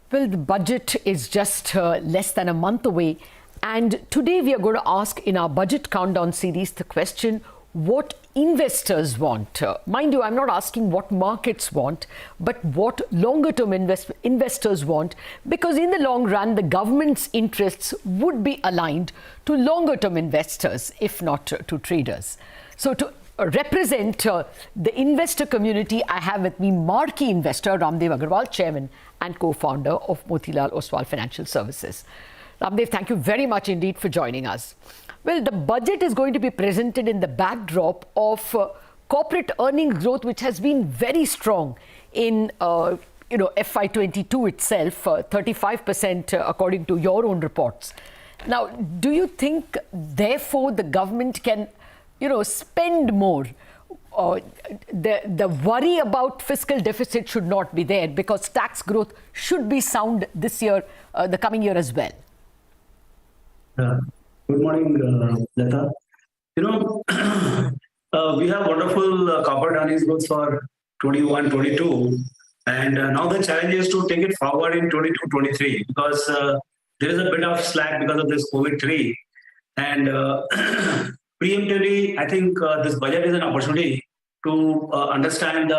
Well, the budget is just less than a month away. And today we are going to ask in our budget countdown series the question what investors want. Mind you, I'm not asking what markets want, but what longer term investors want, because in the long run, the government's interests would be aligned to longer term investors, if not to traders. So, to represent the investor community, I have with me marquee investor Ramdev Agarwal, chairman and co-founder of Motilal Oswal Financial Services. Ramdev, thank you very much indeed for joining us. Well, the budget is going to be presented in the backdrop of corporate earnings growth, which has been very strong in FY22 itself, 35% according to your own reports. Now, do you think, therefore, the government can spend more? The worry about fiscal deficit should not be there because tax growth should be sound this year, the coming year as well. Good morning, Lata. We have wonderful corporate earnings growth for 21-22, and now the challenge is to take it forward in 22-23 because there is a bit of slack because of this COVID-3, and preemptively, I think this budget is an opportunity to understand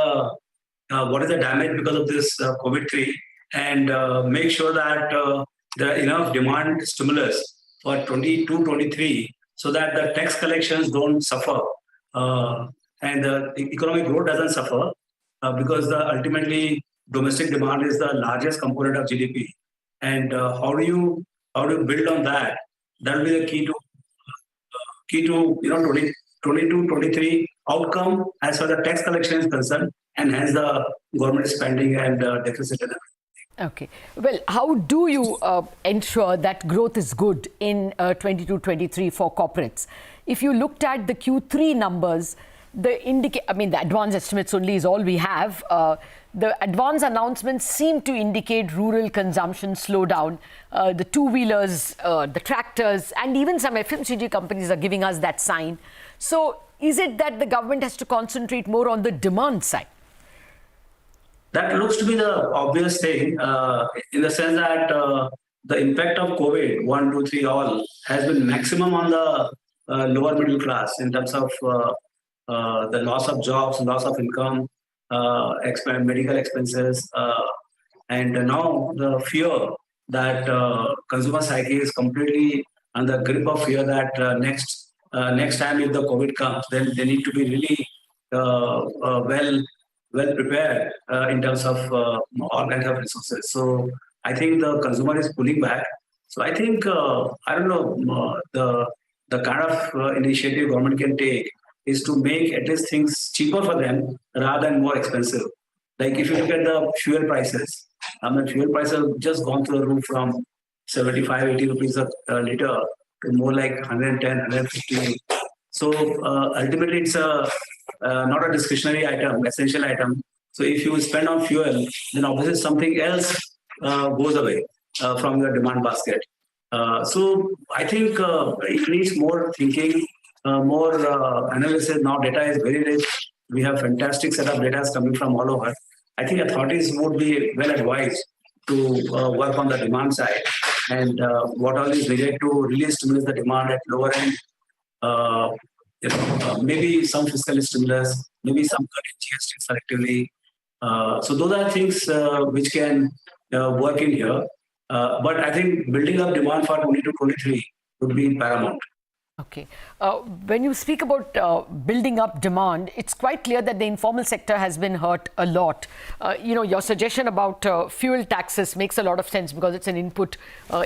what is the damage because of this COVID-3 and make sure that there are enough demand stimulus for 22-23 so that the tax collections don't suffer and the economic growth doesn't suffer because ultimately domestic demand is the largest component of GDP. And how do you build on that? That will be the key to 22-23 outcome as far as the tax collection is concerned, and hence the government spending and deficit and everything. Okay. Well, how do you ensure that growth is good in 22-23 for corporates? If you looked at the Q3 numbers, the advance estimates only is all we have. The advance announcements seem to indicate rural consumption slowdown. The two-wheelers, the tractors, and even some FMCG companies are giving us that sign. So is it that the government has to concentrate more on the demand side? That looks to be the obvious thing in the sense that the impact of COVID, 1, 2, 3, all, has been maximum on the lower middle class in terms of the loss of jobs, loss of income, medical expenses, and now the fear that consumer psyche is completely under the grip of fear that next time if the COVID comes, then they need to be really well prepared in terms of all kinds of resources. So I think the consumer is pulling back. So I think I don't know the kind of initiative government can take is to make at least things cheaper for them rather than more expensive. Like if you look at the fuel prices, fuel prices have just gone through the roof from 75, 80 rupees a liter to more like 110, 150. So ultimately it's not a discretionary item, essential item. So if you spend on fuel, then obviously something else goes away from your demand basket. So I think it needs more thinking, more analysis. Now data is very rich. We have fantastic set of data coming from all over. I think authorities would be well advised to work on the demand side and what all is needed to really stimulate the demand at lower end. Maybe some fiscal stimulus, maybe some cut in GST selectively. So those are things which can work in here. But I think building up demand for 22-23 would be paramount. Okay. When you speak about building up demand, it's quite clear that the informal sector has been hurt a lot. Your suggestion about fuel taxes makes a lot of sense because it's an input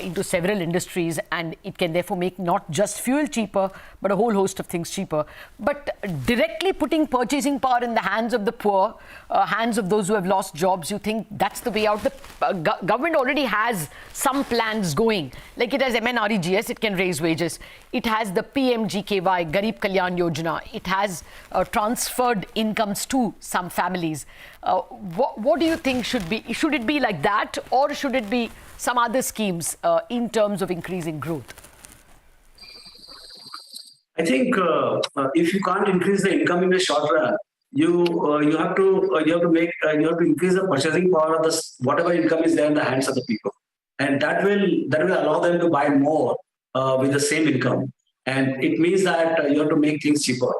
into several industries and it can therefore make not just fuel cheaper, but a whole host of things cheaper. But directly putting purchasing power in the hands of the poor, hands of those who have lost jobs, you think that's the way out? The government already has some plans going. Like it has MNREGS, it can raise wages. It has the PMGKY, Garib Kalyan Yojana. It has transferred incomes to some families. What do you think should it be like that, or should it be some other schemes in terms of increasing growth? I think if you can't increase the income in the short run, you have to increase the purchasing power of this whatever income is there in the hands of the people, and that will allow them to buy more with the same income. And it means that you have to make things cheaper.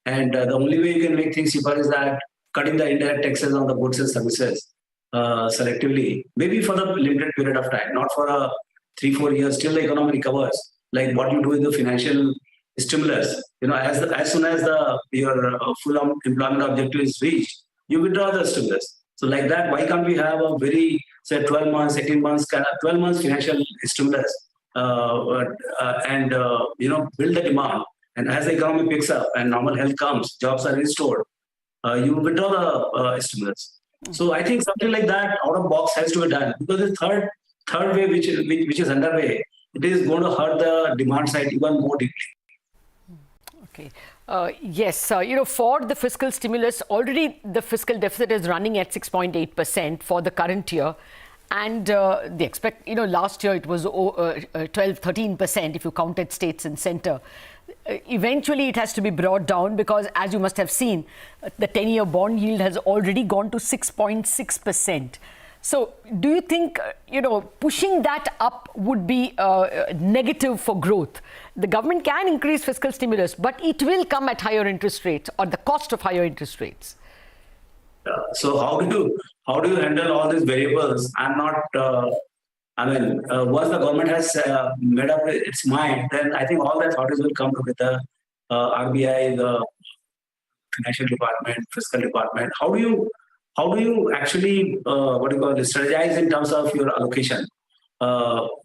And the only way you can make things cheaper is that cutting the indirect taxes on the goods and services selectively, maybe for the limited period of time, not for a 3-4 years till the economy recovers. Like what you do with the financial stimulus, as soon as your full employment objective is reached, you withdraw the stimulus. So like that, why can't we have a very say 12 months, 18 months, kind of 12 months financial stimulus, and build the demand. And as the economy picks up and normal health comes, jobs are restored, you withdraw the stimulus. So I think something like that out of box has to be done, because the third way which is underway, it is going to hurt the demand side even more deeply. Okay. Yes, for the fiscal stimulus, already the fiscal deficit is running at 6.8% for the current year. And they expect, last year it was 12-13% if you counted states and centre. Eventually it has to be brought down because, as you must have seen, the 10-year bond yield has already gone to 6.6%. So do you think, pushing that up would be negative for growth? The government can increase fiscal stimulus, but it will come at higher interest rates or the cost of higher interest rates. So how do you handle all these variables? I'm not. Once the government has made up its mind, then I think all the authorities will come together. RBI, the financial department, fiscal department. How do you actually strategize in terms of your allocation?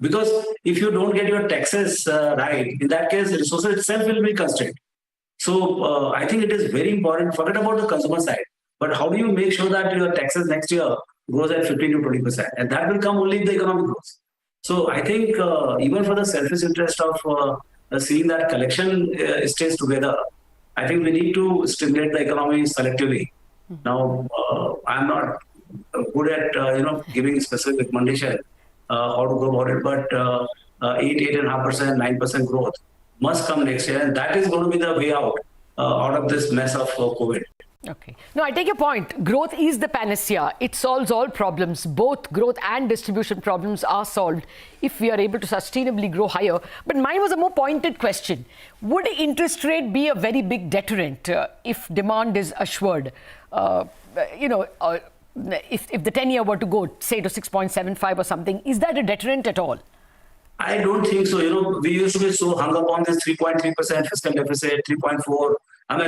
Because if you don't get your taxes right, in that case, the resources itself will be constrained. So I think it is very important. Forget about the consumer side, but how do you make sure that your taxes next year grows at 15 to 20%, and that will come only if the economy grows. So I think even for the selfish interest of seeing that collection stays together, I think we need to stimulate the economy selectively. Now, I'm not good at giving specific recommendation how to go about it, but 8.5%, 9% growth must come next year, and that is going to be the way out of this mess of COVID. Okay. No, I take your point. Growth is the panacea. It solves all problems. Both growth and distribution problems are solved if we are able to sustainably grow higher. But mine was a more pointed question. Would interest rate be a very big deterrent if demand is assured? If the 10-year were to go, say, to 6.75 or something, is that a deterrent at all? I don't think so. We used to be so hung up on this 3.3% fiscal deficit, 3.4.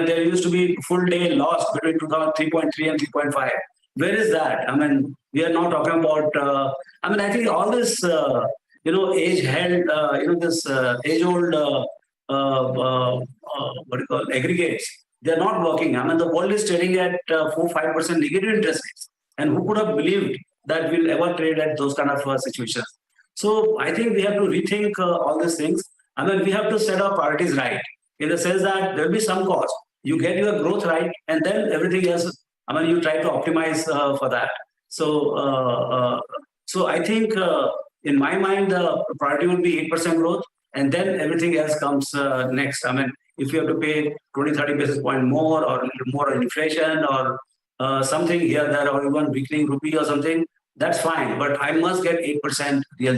There used to be full day loss between 3.3 and 3.5. Where is that? We are now talking about, I think all this, age-old, aggregates, they're not working. The world is trading at 4-5% negative interest rates. And who could have believed that we'll ever trade at those kind of situations? So I think we have to rethink all these things. We have to set our priorities right, in the sense that there will be some cost. You get your growth right, and then everything else, you try to optimize for that. So I think in my mind, the priority would be 8% growth, and then everything else comes next. If you have to pay 20-30 basis point more or a little more inflation or something here, there, or even weakening rupee or something, that's fine. But I must get 8% real